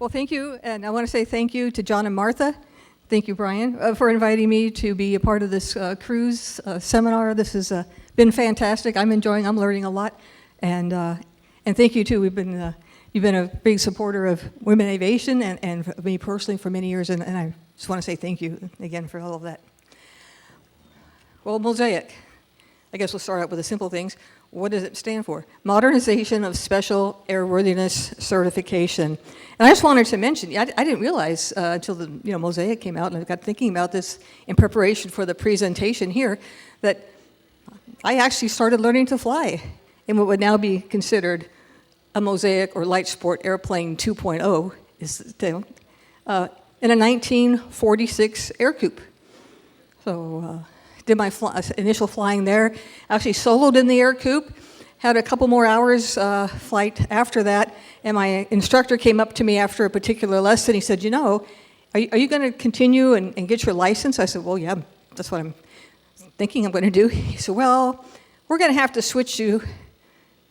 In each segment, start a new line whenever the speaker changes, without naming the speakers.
Well, thank you, and I want to say thank you to John and Martha. Thank you, Brian, for inviting me to be a part of this cruise seminar. This has been fantastic. I'm learning a lot, and thank you too. You've been a big supporter of women in aviation and me personally for many years, and I just want to say thank you again for all of that. Well, Mosaic. I guess we'll start out with the simple things. What does it stand for? Modernization of Special Airworthiness Certification. And I just wanted to mention, I didn't realize until the Mosaic came out, and I got thinking about this in preparation for the presentation here, that I actually started learning to fly in what would now be considered a Mosaic or light sport airplane 2.0 in a 1946 Air Coupe. So did my initial flying there, actually soloed in the Air Coupe, had a couple more hours flight after that, and my instructor came up to me after a particular lesson. He said, are you going to continue and get your license? I said, well, yeah, that's what I'm thinking I'm going to do. He said, well, we're going to have to switch you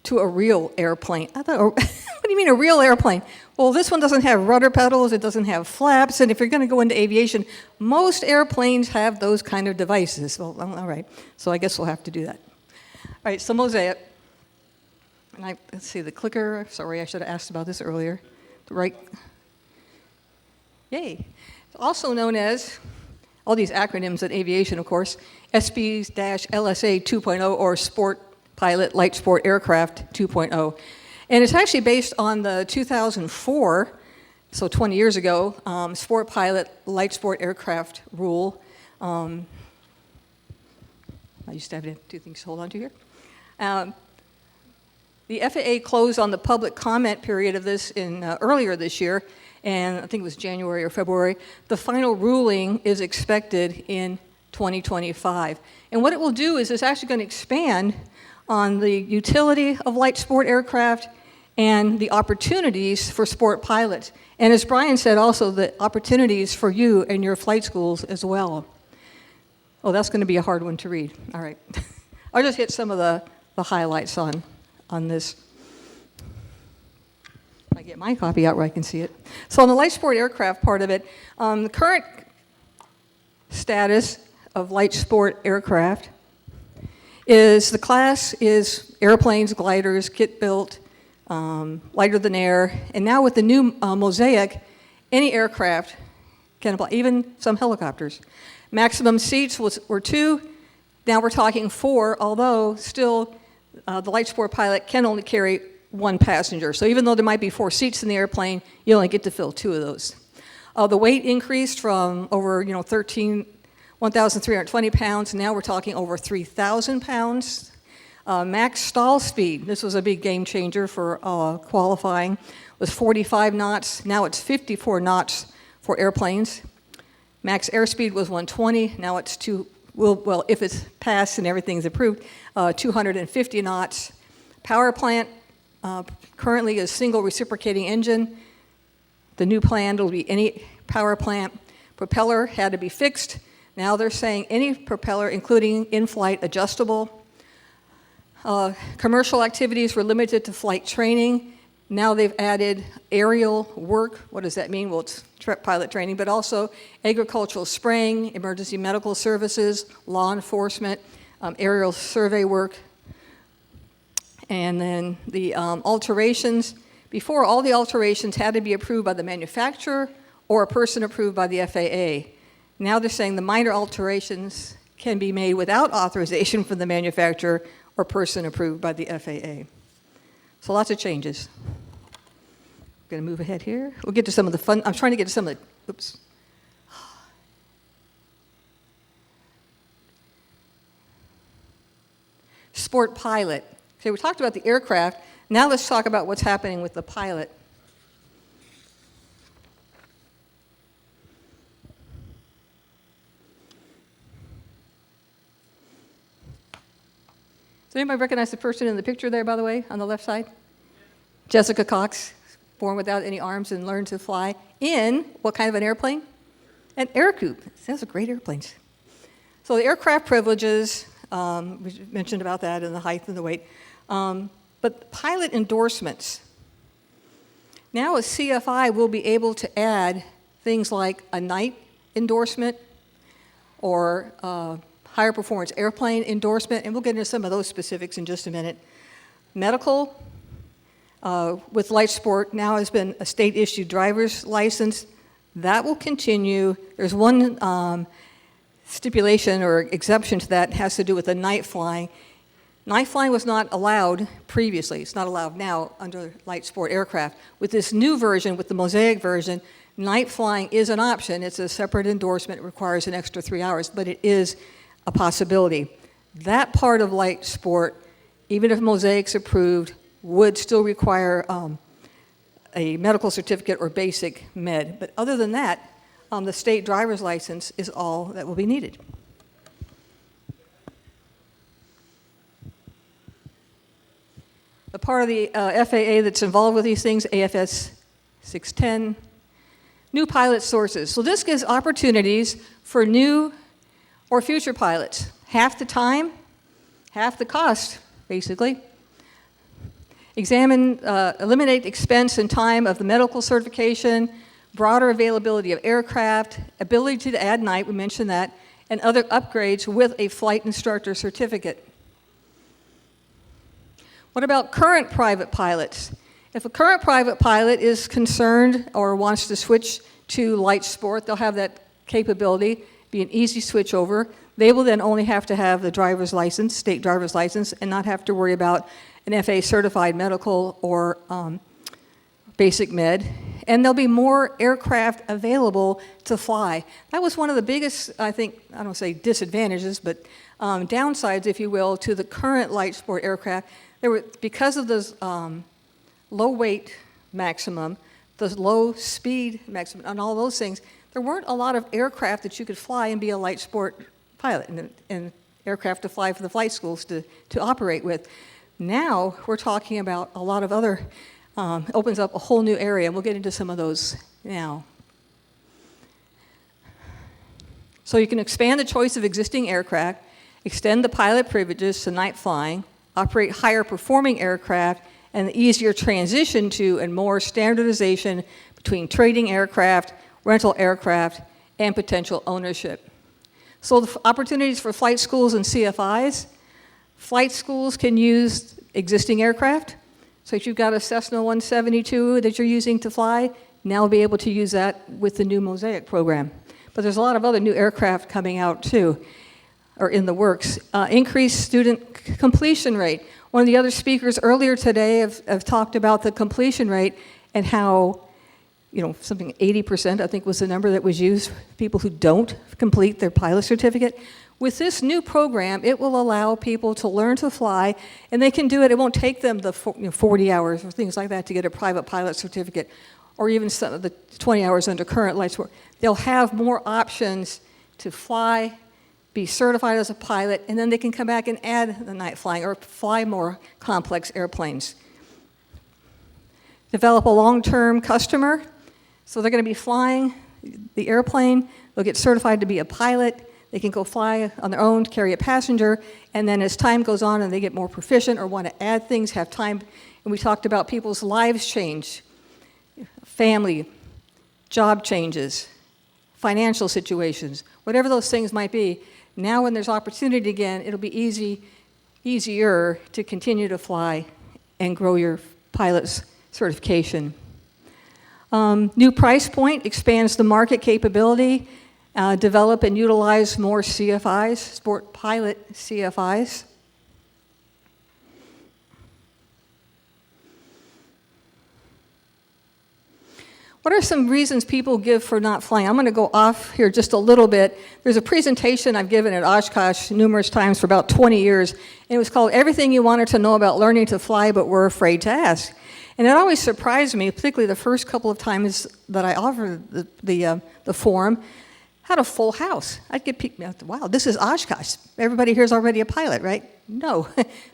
to a real airplane. I thought, what do you mean a real airplane? Well, this one doesn't have rudder pedals, it doesn't have flaps, and if you're going to go into aviation, most airplanes have those kind of devices. Well, all right, so I guess we'll have to do that. All right, so Mosaic. And let's see, the clicker, sorry, I should have asked about this earlier. The right, yay. It's also known as, all these acronyms in aviation, of course, SB-LSA 2.0 or Sport Pilot Light Sport Aircraft 2.0. And it's actually based on the 2004, so 20 years ago, Sport Pilot Light Sport Aircraft rule. I used to have two things to hold on to here. The FAA closed on the public comment period of this earlier this year, and I think it was January or February. The final ruling is expected in 2025. And what it will do is it's actually going to expand on the utility of light sport aircraft and the opportunities for sport pilots. And as Brian said also, the opportunities for you and your flight schools as well. Oh, that's going to be a hard one to read. All right. I'll just hit some of the highlights on this. If I get my copy out where I can see it. So on the light sport aircraft part of it, the current status of light sport aircraft is the class is airplanes, gliders, kit-built, lighter than air, and now with the new Mosaic, any aircraft can apply, even some helicopters. Maximum seats were 2, now we're talking 4, although still the light sport pilot can only carry 1 passenger. So even though there might be 4 seats in the airplane, you only get to fill 2 of those. The weight increased from over 1,320 pounds. Now we're talking over 3,000 pounds. Max stall speed, this was a big game changer for qualifying, was 45 knots. Now it's 54 knots for airplanes. Max airspeed was 120. Now it's well, if it's passed and everything's approved, 250 knots. Power plant currently is single reciprocating engine. The new plan will be any power plant. Propeller had to be fixed. Now they're saying any propeller, including in-flight adjustable. Commercial activities were limited to flight training. Now they've added aerial work. What does that mean? Well, it's pilot training, but also agricultural spraying, emergency medical services, law enforcement, aerial survey work. And then the alterations. Before, all the alterations had to be approved by the manufacturer or a person approved by the FAA. Now they're saying the minor alterations can be made without authorization from the manufacturer or person approved by the FAA. So lots of changes. I'm going to move ahead here. We'll get to some of the fun. I'm trying to get to some of the, oops. Sport pilot. Okay, we talked about the aircraft. Now let's talk about what's happening with the pilot. Does anybody recognize the person in the picture there, by the way, on the left side? Jessica Cox, born without any arms and learned to fly in what kind of an airplane? An Air Coupe. Those are great airplanes. So the aircraft privileges, we mentioned about that and the height and the weight. But pilot endorsements. Now a CFI will be able to add things like a night endorsement or higher performance airplane endorsement, and we'll get into some of those specifics in just a minute. Medical, with Light Sport, now has been a state-issued driver's license. That will continue. There's one stipulation or exemption to that has to do with the night flying. Night flying was not allowed previously. It's not allowed now under Light Sport aircraft. With this new version, with the Mosaic version, night flying is an option. It's a separate endorsement. It requires an extra 3 hours, but it is a possibility. That part of Light Sport, even if Mosaic's approved, would still require a medical certificate or basic med. But other than that, the state driver's license is all that will be needed. The part of the FAA that's involved with these things, AFS 610, new pilot sources. So this gives opportunities for new or future pilots. Half the time, half the cost, basically. Eliminate expense and time of the medical certification, broader availability of aircraft, ability to add night, we mentioned that, and other upgrades with a flight instructor certificate. What about current private pilots? If a current private pilot is concerned or wants to switch to Light Sport, they'll have that capability, be an easy switch over. They will then only have to have the driver's license, state driver's license, and not have to worry about an FAA certified medical or basic med. And there'll be more aircraft available to fly. That was one of the biggest, I think, I don't say disadvantages, but downsides, if you will, to the current Light Sport aircraft. There were, because of those low weight maximum, the low speed maximum, and all those things, there weren't a lot of aircraft that you could fly and be a Light Sport pilot, and aircraft to fly for the flight schools to operate with. Now we're talking about a lot of other, opens up a whole new area, and we'll get into some of those now. So you can expand the choice of existing aircraft, extend the pilot privileges to night flying, operate higher performing aircraft, and the easier transition to and more standardization between trading aircraft, rental aircraft, and potential ownership. So the opportunities for flight schools and CFIs. Flight schools can use existing aircraft. So if you've got a Cessna 172 that you're using to fly, now you'll be able to use that with the new Mosaic program. But there's a lot of other new aircraft coming out too, or in the works. Increased student completion rate. One of the other speakers earlier today have talked about the completion rate and how, something 80%, I think was the number that was used, people who don't complete their pilot certificate. With this new program, it will allow people to learn to fly, and they can do it. It won't take them the 40 hours or things like that to get a private pilot certificate, or even some of the 20 hours under current Light Sport. They'll have more options to fly, be certified as a pilot, and then they can come back and add the night flying or fly more complex airplanes. Develop a long-term customer. So they're going to be flying the airplane. They'll get certified to be a pilot. They can go fly on their own, carry a passenger, and then as time goes on and they get more proficient or want to add things, have time, and we talked about people's lives change, family, job changes, financial situations, whatever those things might be. Now when there's opportunity again, it'll be easier to continue to fly and grow your pilot's certification. New price point expands the market capability. Develop and utilize more CFIs, sport pilot CFIs. What are some reasons people give for not flying? I'm going to go off here just a little bit. There's a presentation I've given at Oshkosh numerous times for about 20 years, and it was called Everything You Wanted to Know About Learning to Fly But Were Afraid to Ask. And it always surprised me, particularly the first couple of times that I offered the forum, had a full house. I'd get people, wow, this is Oshkosh. Everybody here is already a pilot, right? No.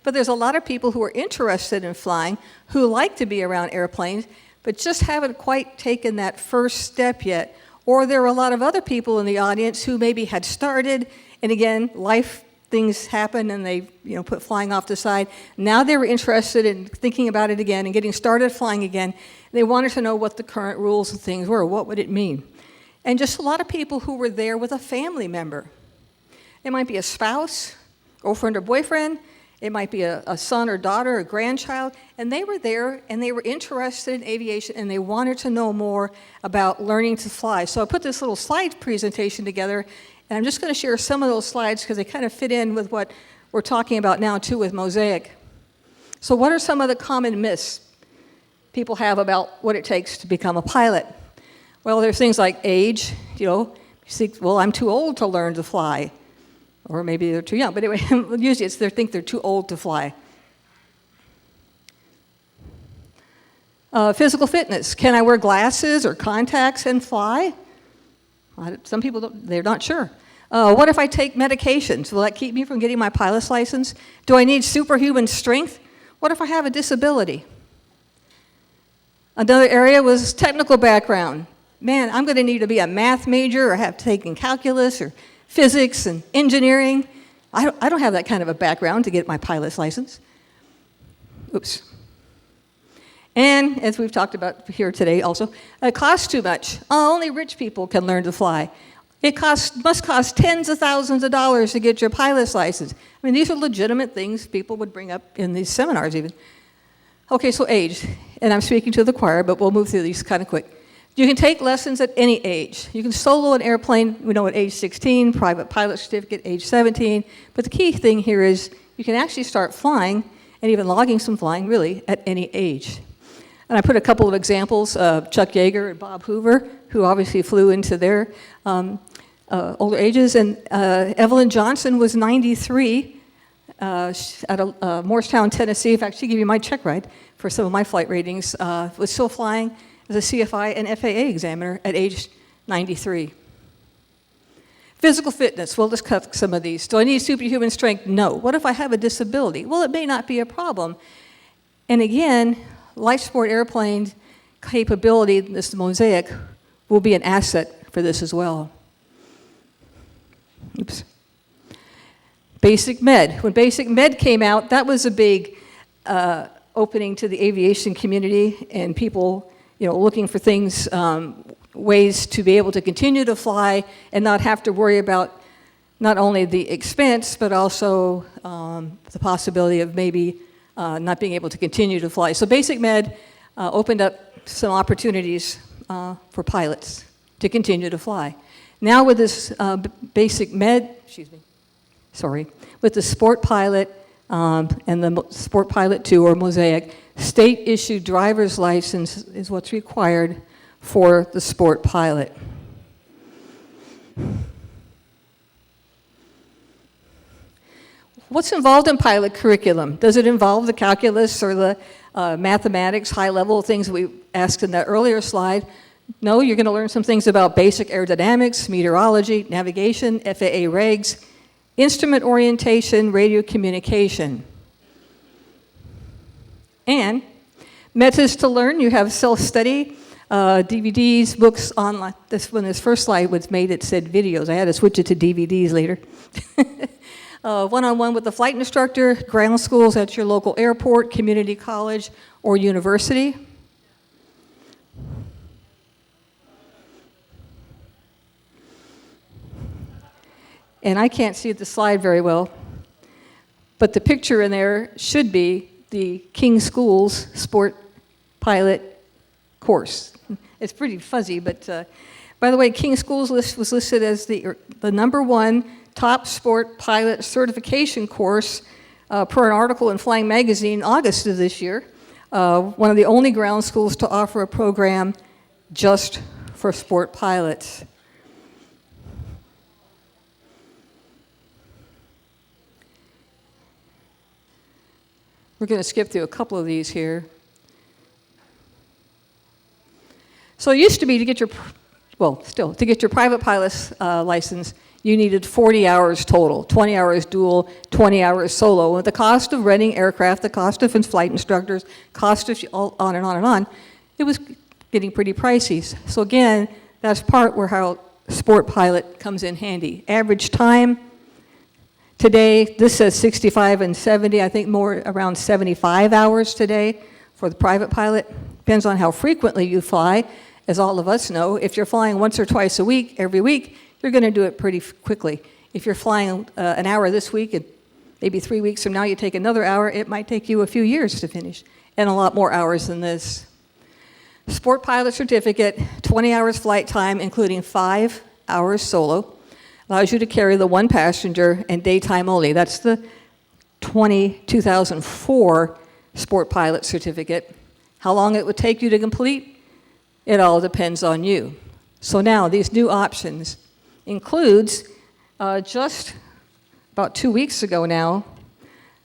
But there's a lot of people who are interested in flying, who like to be around airplanes, but just haven't quite taken that first step yet. Or there are a lot of other people in the audience who maybe had started, and again, life things happen and they put flying off the side. Now they were interested in thinking about it again and getting started flying again. They wanted to know what the current rules and things were. What would it mean? And just a lot of people who were there with a family member. It might be a spouse, girlfriend or boyfriend. It might be a son or daughter, a grandchild. And they were there and they were interested in aviation and they wanted to know more about learning to fly. So I put this little slide presentation together. And I'm just going to share some of those slides because they kind of fit in with what we're talking about now, too, with Mosaic. So what are some of the common myths people have about what it takes to become a pilot? Well, there's things like age. You think, well, I'm too old to learn to fly. Or maybe they're too young. But anyway, usually they think they're too old to fly. Physical fitness. Can I wear glasses or contacts and fly? Some people, they're not sure. What if I take medications? Will that keep me from getting my pilot's license? Do I need superhuman strength? What if I have a disability? Another area was technical background. Man, I'm going to need to be a math major or have taken calculus or physics and engineering. I don't have that kind of a background to get my pilot's license. Oops. And as we've talked about here today also, it costs too much. Only rich people can learn to fly. It must cost tens of thousands of dollars to get your pilot's license. I mean, these are legitimate things people would bring up in these seminars even. Okay, so age. And I'm speaking to the choir, but we'll move through these kind of quick. You can take lessons at any age. You can solo an airplane, we know at age 16, private pilot certificate, age 17. But the key thing here is you can actually start flying and even logging some flying, really, at any age. And I put a couple of examples of Chuck Yeager and Bob Hoover, who obviously flew into their older ages. And Evelyn Johnson was 93 at Morristown, Tennessee. In fact, she gave me my check ride for some of my flight ratings. Was still flying as a CFI and FAA examiner at age 93. Physical fitness. Well, let's cover some of these. Do I need superhuman strength? No. What if I have a disability? Well, it may not be a problem. And again, life sport airplane capability, this Mosaic, will be an asset for this as well. Oops. Basic Med. When Basic Med came out, that was a big opening to the aviation community and people, looking for things, ways to be able to continue to fly and not have to worry about not only the expense, but also the possibility of maybe not being able to continue to fly. So Basic Med opened up some opportunities for pilots to continue to fly. Now with this Basic Med, with the Sport Pilot and the Sport Pilot 2 or Mosaic, state-issued driver's license is what's required for the Sport Pilot. What's involved in pilot curriculum? Does it involve the calculus or the mathematics, high-level things we asked in that earlier slide? No, you're going to learn some things about basic aerodynamics, meteorology, navigation, FAA regs, instrument orientation, radio communication. And methods to learn, you have self-study, DVDs, books, online. When this first slide was made, it said videos. I had to switch it to DVDs later. One-on-one with the flight instructor, ground schools at your local airport, community college, or university. And I can't see the slide very well, but the picture in there should be the King Schools Sport Pilot course. It's pretty fuzzy, but by the way, King Schools was listed as the #1 top sport pilot certification course per an article in Flying Magazine in August of this year. One of the only ground schools to offer a program just for sport pilots. We're going to skip through a couple of these here. So it used to be to get your, to get your private pilot's license, you needed 40 hours total, 20 hours dual, 20 hours solo. With the cost of renting aircraft, the cost of flight instructors, cost of on and on and on, it was getting pretty pricey. So again, that's part where how Sport Pilot comes in handy. Average time Today, this says 65 and 70, I think more around 75 hours today for the private pilot. Depends on how frequently you fly. As all of us know, if you're flying once or twice a week, every week, you're going to do it pretty quickly. If you're flying an hour this week, and maybe 3 weeks from now you take another hour, it might take you a few years to finish, and a lot more hours than this. Sport pilot certificate, 20 hours flight time, including 5 hours solo. Allows you to carry the one passenger and daytime only. That's the 2004 sport pilot certificate. How long it would take you to complete? It all depends on you. So now these new options includes, just about 2 weeks ago now,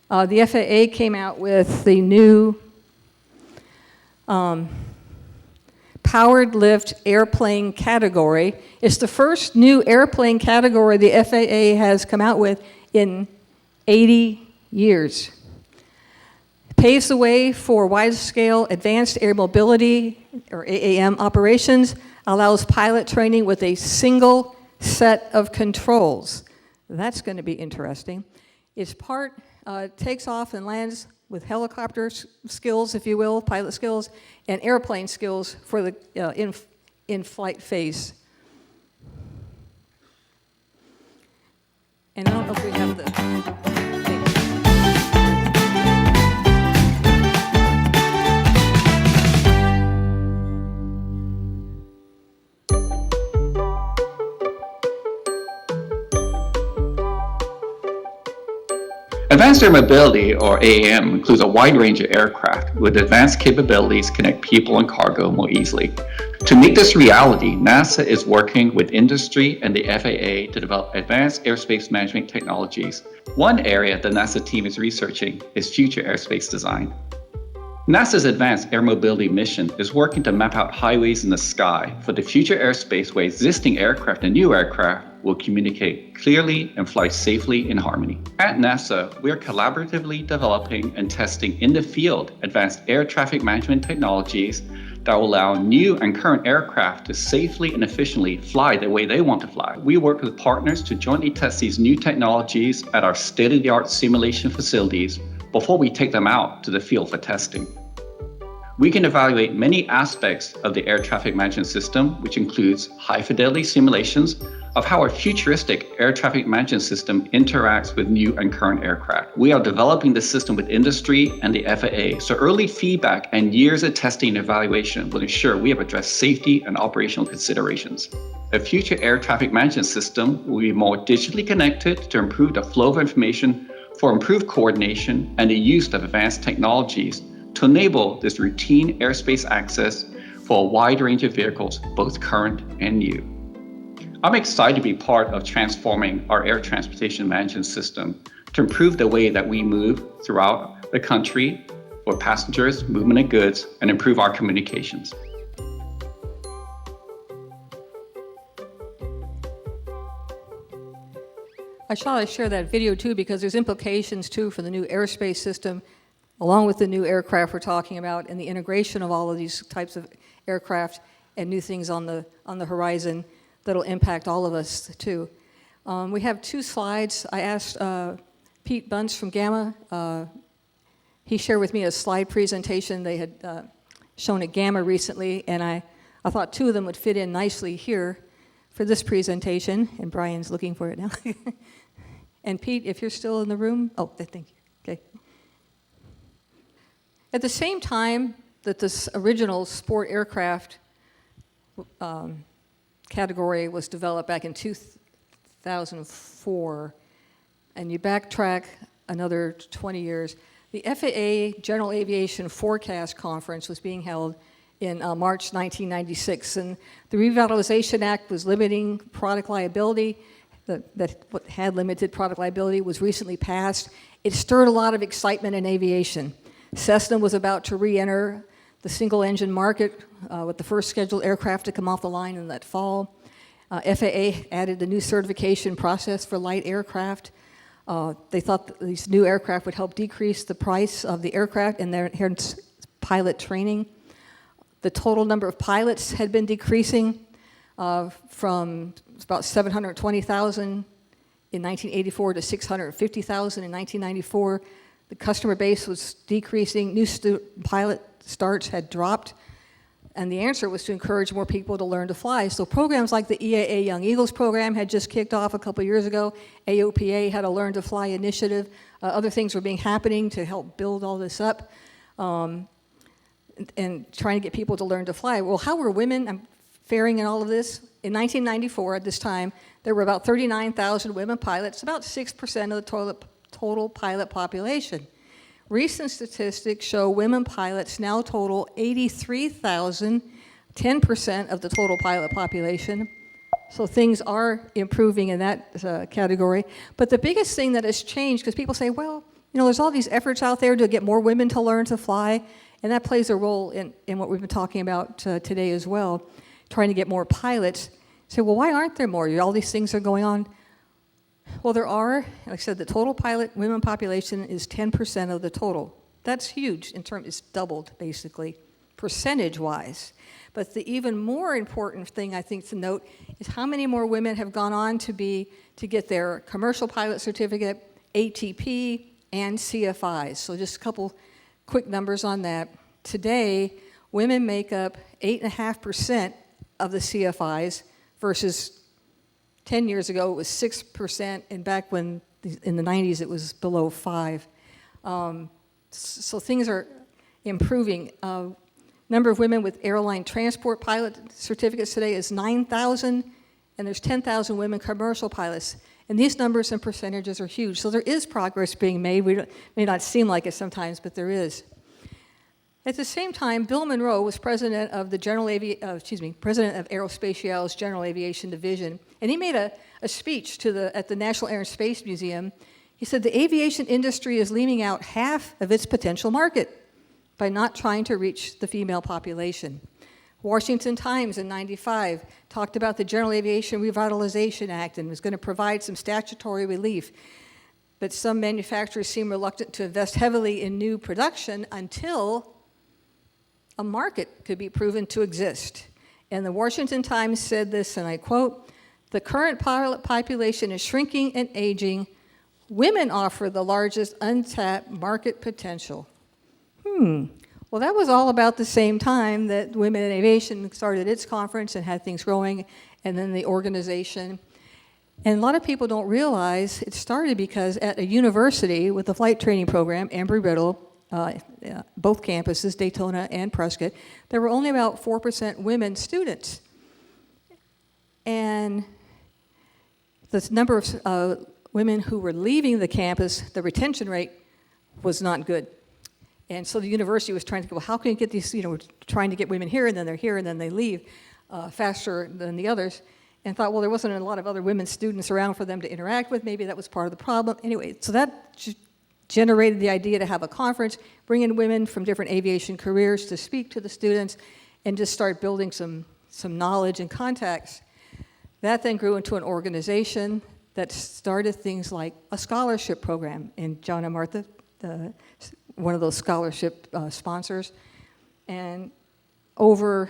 the FAA came out with the new powered lift airplane category. It's the first new airplane category the FAA has come out with in 80 years. It paves the way for wide-scale advanced air mobility, or AAM operations, allows pilot training with a single set of controls. That's going to be interesting. It's takes off and lands with helicopter skills, if you will, pilot skills, and airplane skills for the in-flight phase. And I don't know if we have the...
Advanced Air Mobility, or AAM, includes a wide range of aircraft with advanced capabilities to connect people and cargo more easily. To make this reality, NASA is working with industry and the FAA to develop advanced airspace management technologies. One area the NASA team is researching is future airspace design. NASA's Advanced Air Mobility mission is working to map out highways in the sky for the future airspace where existing aircraft and new aircraft will communicate clearly and fly safely in harmony. At NASA, we are collaboratively developing and testing in the field advanced air traffic management technologies that will allow new and current aircraft to safely and efficiently fly the way they want to fly. We work with partners to jointly test these new technologies at our state-of-the-art simulation facilities before we take them out to the field for testing. We can evaluate many aspects of the air traffic management system, which includes high-fidelity simulations of how our futuristic air traffic management system interacts with new and current aircraft. We are developing the system with industry and the FAA, so early feedback and years of testing and evaluation will ensure we have addressed safety and operational considerations. A future air traffic management system will be more digitally connected to improve the flow of information for improved coordination and the use of advanced technologies to enable this routine airspace access for a wide range of vehicles, both current and new. I'm excited to be part of transforming our air transportation management system to improve the way that we move throughout the country for passengers, movement of goods, and improve our communications.
I thought I'd share that video too because there's implications too for the new airspace system, along with the new aircraft we're talking about and the integration of all of these types of aircraft and new things on the horizon that'll impact all of us too. We have 2 slides. I asked Pete Bunce from Gamma. He shared with me a slide presentation. They had shown at Gamma recently, and I thought 2 of them would fit in nicely here for this presentation, and Brian's looking for it now. And Pete, if you're still in the room, oh, thank you, okay. At the same time that this original sport aircraft category was developed back in 2004, and you backtrack another 20 years, the FAA General Aviation Forecast Conference was being held in March 1996, and the Revitalization Act was limiting product liability. What had limited product liability was recently passed. It stirred a lot of excitement in aviation. Cessna was about to re-enter the single-engine market with the first scheduled aircraft to come off the line in that fall. FAA added a new certification process for light aircraft. They thought that these new aircraft would help decrease the price of the aircraft and their inherent pilot training. The total number of pilots had been decreasing from about 720,000 in 1984 to 650,000 in 1994. The customer base was decreasing. New pilot starts had dropped. And the answer was to encourage more people to learn to fly. So programs like the EAA Young Eagles program had just kicked off a couple years ago. AOPA had a Learn to Fly initiative. Other things were happening to help build all this up and trying to get people to learn to fly. Well, how were women faring in all of this? In 1994, at this time, there were about 39,000 women pilots, about 6% of the total pilot population. Recent statistics show women pilots now total 83,000, 10% of the total pilot population. So things are improving in that category. But the biggest thing that has changed, because people say, well, there's all these efforts out there to get more women to learn to fly, and that plays a role in what we've been talking about today as well, trying to get more pilots. Say, well, why aren't there more? All these things are going on. Well, there are. Like I said, the total pilot women population is 10% of the total. That's huge it's doubled, basically, percentage-wise. But the even more important thing, I think, to note is how many more women have gone on to get their commercial pilot certificate, ATP, and CFIs. So just a couple quick numbers on that. Today, women make up 8.5% of the CFIs versus 10 years ago, it was 6%, and back when, in the 90s, it was below 5. So things are improving. Number of women with airline transport pilot certificates today is 9,000, and there's 10,000 women commercial pilots. And these numbers and percentages are huge. So there is progress being made. It may not seem like it sometimes, but there is. At the same time, Bill Monroe was president of the president of Aerospatiale's General Aviation Division, and he made a speech at the National Air and Space Museum. He said the aviation industry is leaving out half of its potential market by not trying to reach the female population. Washington Times in '95 talked about the General Aviation Revitalization Act and was going to provide some statutory relief. But some manufacturers seem reluctant to invest heavily in new production until a market could be proven to exist. And the Washington Times said this, and I quote, "The current pilot population is shrinking and aging. Women offer the largest untapped market potential." Well, that was all about the same time that Women in Aviation started its conference and had things growing, and then the organization. And a lot of people don't realize it started because at a university with a flight training program, Embry-Riddle, both campuses, Daytona and Prescott, there were only about 4% women students. And the number of women who were leaving the campus, the retention rate was not good. And so the university was trying to go, well, how can you get these, we're trying to get women here, and then they're here, and then they leave faster than the others. And thought, well, there wasn't a lot of other women students around for them to interact with. Maybe that was part of the problem. Anyway, so that generated the idea to have a conference, bring in women from different aviation careers to speak to the students, and just start building some knowledge and contacts. That then grew into an organization that started things like a scholarship program. And John and Martha, one of those scholarship sponsors. And over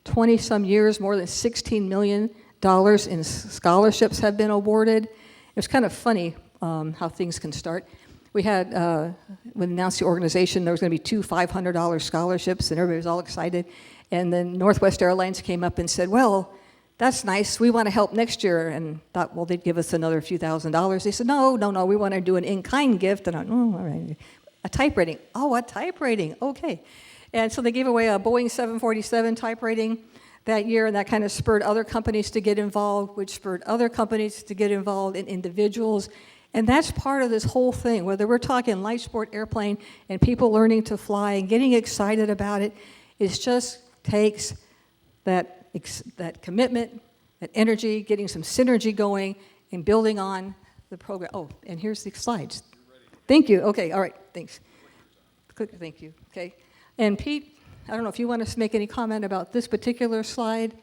20-some years, more than $16 million in scholarships have been awarded. It was kind of funny how things can start. We had, when we announced the organization, there was going to be 2 $500 scholarships, and everybody was all excited. And then Northwest Airlines came up and said, well, that's nice. We want to help next year. And thought, well, they'd give us another few $1,000s. They said, no, we want to do an in-kind gift. And I thought, all right. A type rating. Oh, a type rating. Okay. And so they gave away a Boeing 747 type rating that year, and that kind of spurred other companies to get involved, which spurred other companies to get involved in individuals. And that's part of this whole thing, whether we're talking light sport airplane and people learning to fly and getting excited about it, it just takes that commitment, that energy, getting some synergy going, and building on the program. Oh, and here's the slides. Thank you. Okay, all right, thanks. Thank you, okay. And Pete, I don't know if you want to make any comment about this particular slide.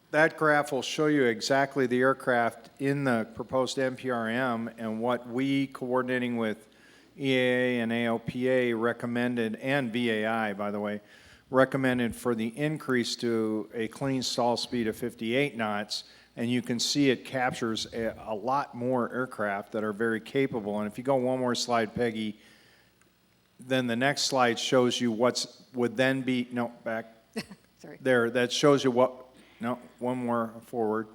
That graph will show you exactly the aircraft in the proposed NPRM and what we, coordinating with EAA and ALPA, recommended, and VAI, by the way, recommended for the increase to a clean stall speed of 58 knots And you can see it captures a lot more aircraft that are very capable. And if you go one more slide, Peggy, then the next slide shows you would then be, no, back.
Sorry.
There, that shows you no, one more forward.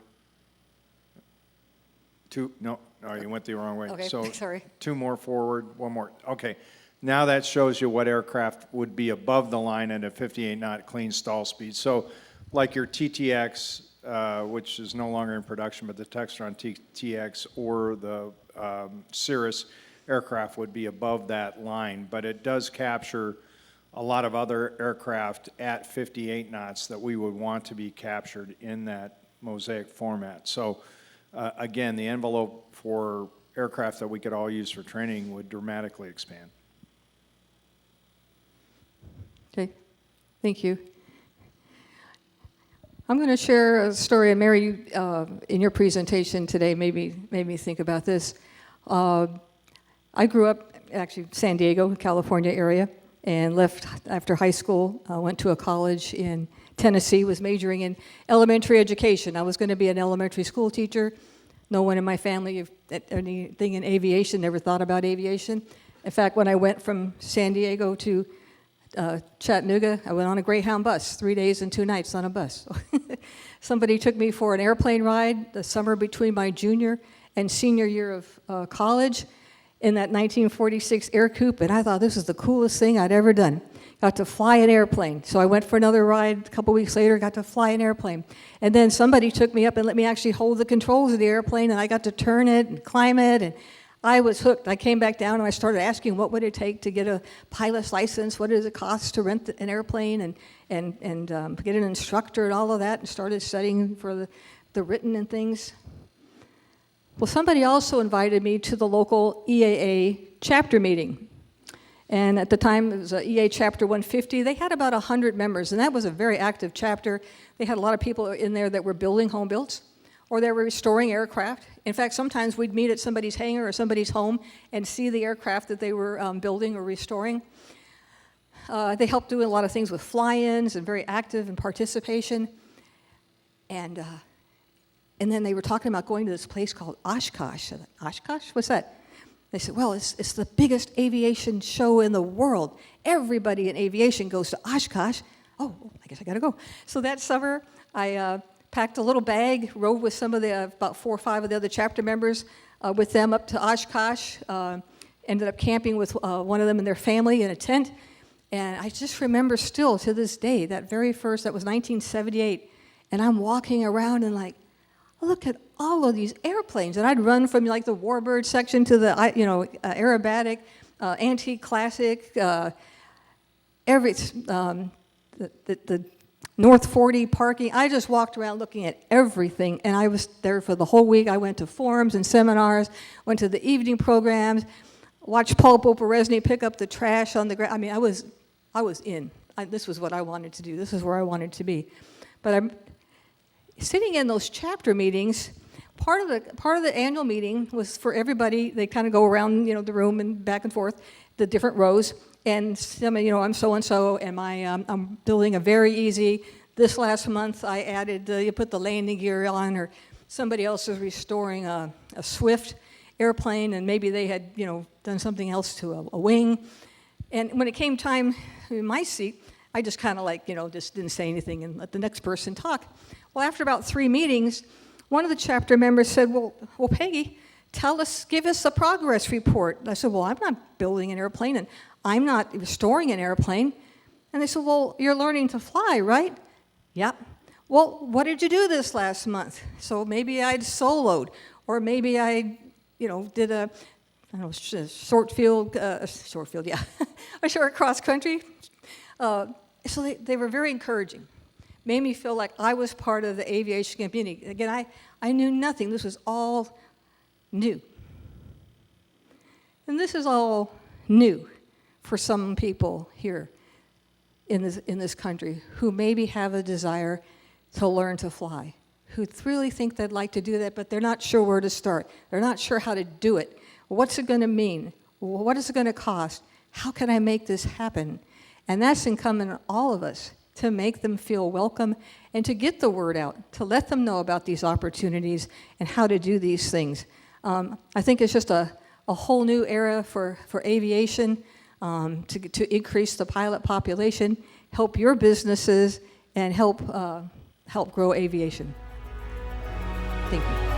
Two, no, you went the wrong way.
Okay,
So
sorry.
2 more forward, 1 more. Okay. Now that shows you what aircraft would be above the line at a 58 knot clean stall speed. So like your TTX, which is no longer in production, but the Textron TTX or the Cirrus aircraft would be above that line. But it does capture a lot of other aircraft at 58 knots that we would want to be captured in that Mosaic format. So again, the envelope for aircraft that we could all use for training would dramatically expand.
Okay, thank you. I'm going to share a story, and Mary, in your presentation today, made me think about this. I grew up, actually, San Diego, California area, and left after high school. Went to a college in Tennessee, was majoring in elementary education. I was going to be an elementary school teacher. No one in my family, anything in aviation, never thought about aviation. In fact, when I went from San Diego to Chattanooga, I went on a Greyhound bus, 3 days and 2 nights on a bus. Somebody took me for an airplane ride the summer between my junior and senior year of college in that 1946 Air Coupe, and I thought this was the coolest thing I'd ever done. Got to fly an airplane. So I went for another ride a couple weeks later, got to fly an airplane. And then somebody took me up and let me actually hold the controls of the airplane, and I got to turn it and climb it, and I was hooked. I came back down and I started asking what would it take to get a pilot's license, what does it cost to rent an airplane and get an instructor and all of that, and started studying for the written and things. Well, somebody also invited me to the local EAA chapter meeting. And at the time, it was EA Chapter 150. They had about 100 members, and that was a very active chapter. They had a lot of people in there that were building home builds, or they were restoring aircraft. In fact, sometimes we'd meet at somebody's hangar or somebody's home and see the aircraft that they were building or restoring. They helped doing a lot of things with fly-ins and very active in participation. And then they were talking about going to this place called Oshkosh. I thought, Oshkosh? What's that? They said, well, it's the biggest aviation show in the world. Everybody in aviation goes to Oshkosh. Oh, I guess I got to go. So that summer, I packed a little bag, rode with some of the, about 4 or 5 of the other chapter members with them up to Oshkosh. Ended up camping with one of them and their family in a tent. And I just remember still to this day, that very first, that was 1978, and I'm walking around and like, look at all of these airplanes. And I'd run from like the Warbird section to the, aerobatic, antique classic, the North 40 parking. I just walked around looking at everything, and I was there for the whole week. I went to forums and seminars, went to the evening programs, watched Paul Poporesny pick up the trash on the ground. I mean, I was in. This was what I wanted to do. This is where I wanted to be. But I'm sitting in those chapter meetings. Part of the annual meeting was for everybody. They kind of go around, the room and back and forth, the different rows. And I'm so and so, and I'm building a very easy. This last month, I added you put the landing gear on, or somebody else is restoring a Swift airplane, and maybe they had done something else to a wing. And when it came time in my seat, I just kind of just didn't say anything and let the next person talk. Well, after about 3 meetings, one of the chapter members said, well, Peggy, give us a progress report. I said, well, I'm not building an airplane, and I'm not restoring an airplane. And they said, well, you're learning to fly, right? Yeah. Well, what did you do this last month? So maybe I'd soloed, or maybe I, did a short field, yeah, a short cross country. So they were very encouraging. Made me feel like I was part of the aviation community. Again, I knew nothing. This was all new. And this is all new for some people here in this country who maybe have a desire to learn to fly, who really think they'd like to do that, but they're not sure where to start. They're not sure how to do it. What's it going to mean? What is it going to cost? How can I make this happen? And that's incumbent on all of us to make them feel welcome, and to get the word out, to let them know about these opportunities and how to do these things. I think it's just a whole new era for aviation, to increase the pilot population, help your businesses, and help grow aviation. Thank you.